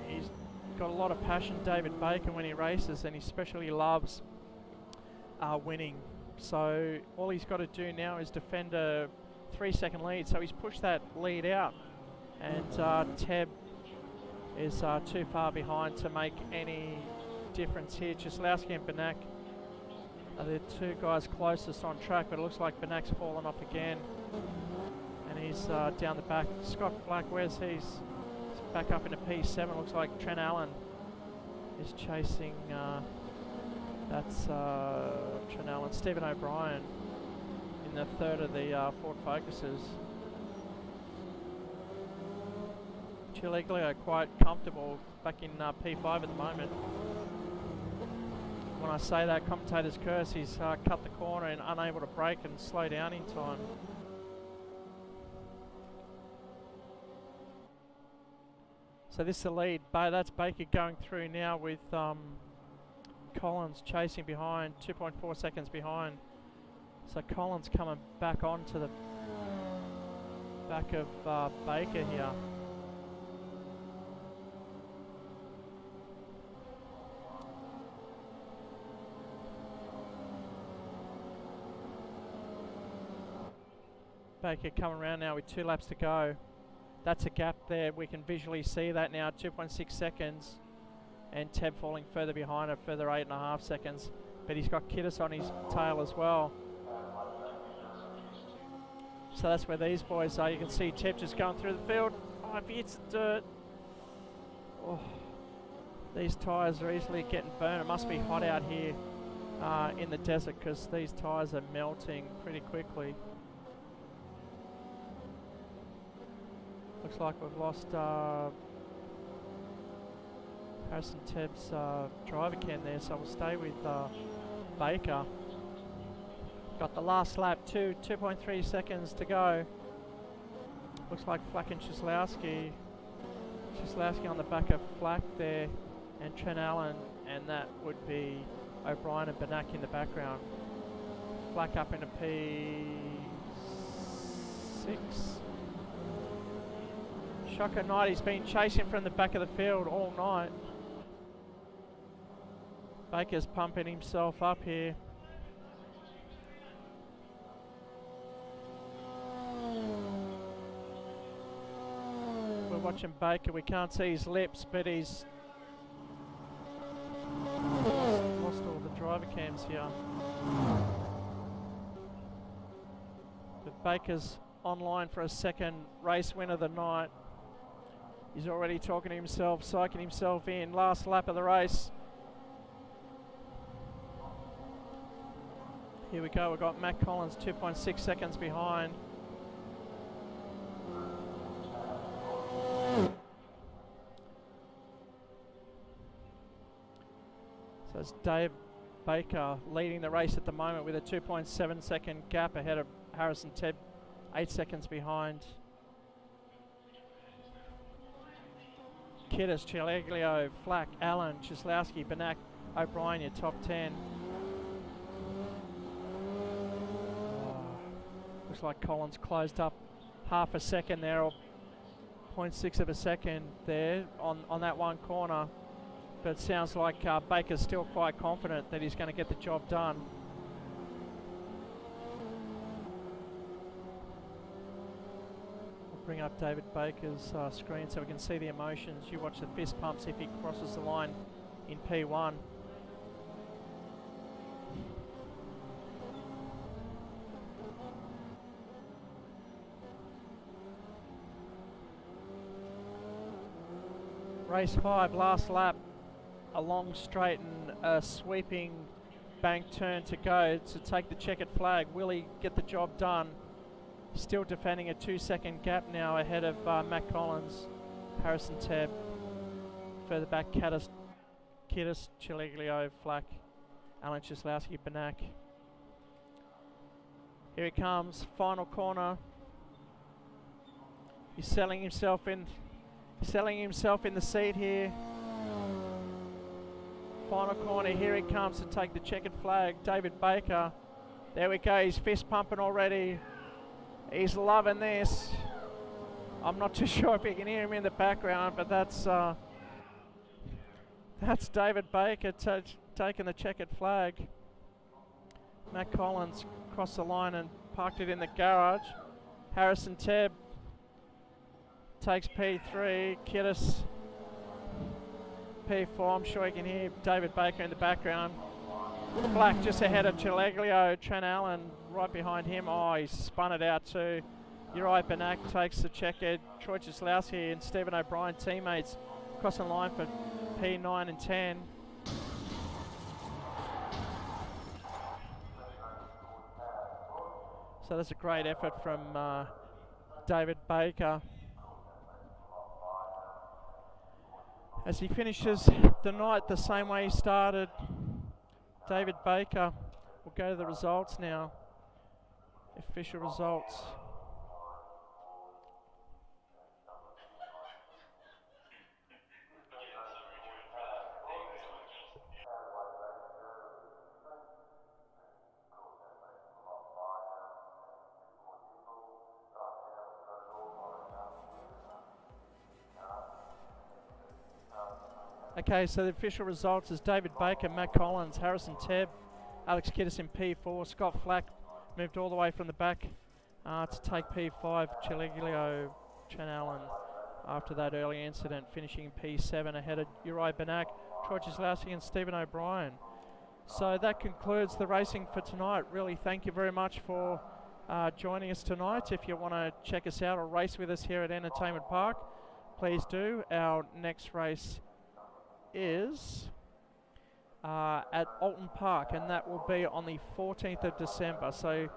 He's got a lot of passion, David Baker, when he races, and he especially loves winning. So all he's got to do now is defend a 3-second lead. So he's pushed that lead out, and Teb is too far behind to make any difference here. Chislowski and Banak are the 2 guys closest on track, but it looks like Banak's fallen off again, and he's down the back. Scott Flack, where's he's back up into P7. Looks like Trent Allen is chasing. That's Trent Allen. Stephen O'Brien in the 3rd of the Ford Focuses. Chiliglio quite comfortable back in P5 at the moment. When I say that, commentator's curse, he's cut the corner and unable to brake and slow down in time. So this is the lead. That's Baker going through now with Collins chasing behind, 2.4 seconds behind. So Collins coming back onto the back of Baker here. Baker coming around now with 2 laps to go. That's a gap there. We can visually see that now, 2.6 seconds. And Teb falling further behind, a further 8.5 seconds. But he's got Kiddis on his tail as well. So that's where these boys are. You can see Teb just going through the field. Oh, if he hits the dirt. Oh, these tyres are easily getting burned. It must be hot out here in the desert, because these tyres are melting pretty quickly. Looks like we've lost Harrison Teb's driver cam there, so we'll stay with Baker. Got the last lap, 2.3 seconds to go. Looks like Flack and Shislowski on the back of Flack there, and Trent Allen, and that would be O'Brien and Banak in the background. Flack up into P6. Shocker Knight, he's been chasing from the back of the field all night. Baker's pumping himself up here. We're watching Baker, we can't see his lips, but he's lost all the driver cams here. Baker's online for a second race win of the night. He's already talking to himself, psyching himself in. Last lap of the race. Here we go, we've got Matt Collins 2.6 seconds behind. So it's Dave Baker leading the race at the moment with a 2.7 second gap ahead of Harrison Tebb, 8 seconds behind. Kiddis, Chileglio, Flack, Allen, Chislowski, Banak, O'Brien, your top 10. Looks like Collins closed up half a second there, or 0.6 of a second there on that one corner. But it sounds like Baker's still quite confident that he's going to get the job done. We'll bring up David Baker's screen so we can see the emotions. You watch the fist pumps if he crosses the line in P1. Race 5, last lap. A long straight and a sweeping bank turn to go to take the checkered flag. Will he get the job done? Still defending a 2-second gap now ahead of Matt Collins, Harrison Tebb. Further back, Kiddis, Chileglio, Flack, Alan Chislowski, Banak. Here he comes, final corner. He's selling himself in the seat here. Final corner, here he comes to take the checkered flag. David Baker, there we go, he's fist pumping already. He's loving this. I'm not too sure if you can hear him in the background, but that's David Baker taking the checkered flag. Matt Collins crossed the line and parked it in the garage. Harrison Tebb takes P3, Kiddis P4. I'm sure you can hear David Baker in the background. Black just ahead of Chileglio, Trent Allen right behind him. Oh, he's spun it out too. Uri Banak takes the checkered. Troy Chislowski and Stephen O'Brien teammates crossing the line for P9 and 10. So that's a great effort from David Baker. As he finishes the night the same way he started, David Baker will go to the results now. Official results. Okay, so the official results is David Baker, Matt Collins, Harrison Tebb, Alex Kiddis in P4, Scott Flack moved all the way from the back to take P5, Chileglio, Trent Allen after that early incident, finishing in P7 ahead of Uri Banak, Troy Chislowski and Stephen O'Brien. So that concludes the racing for tonight. Really thank you very much for joining us tonight. If you want to check us out or race with us here at Entertainment Park, please do. Our next race is at Alton Park, and that will be on the 14th of December. So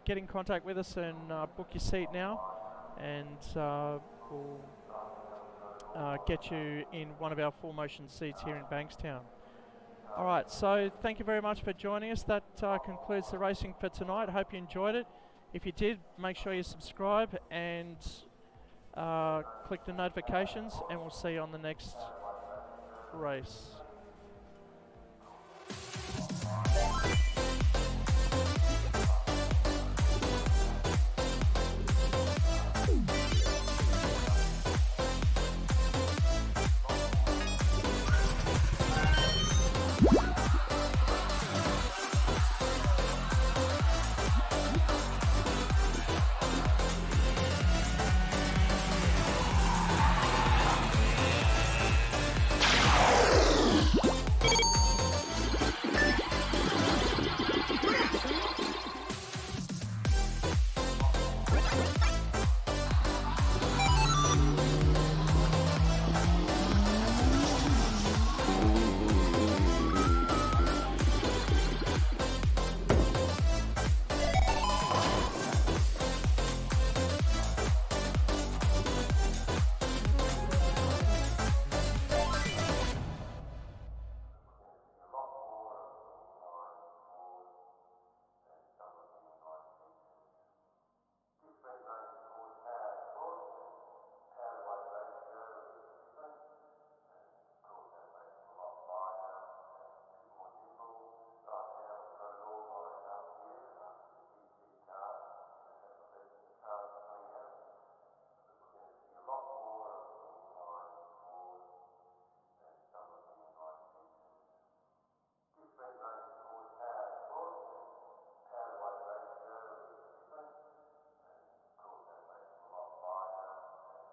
get in contact with us and book your seat now, and we'll get you in one of our full motion seats here in Bankstown. Alright, so thank you very much for joining us. That concludes the racing for tonight. Hope you enjoyed it. If you did, make sure you subscribe and click the notifications, and we'll see you on the next race.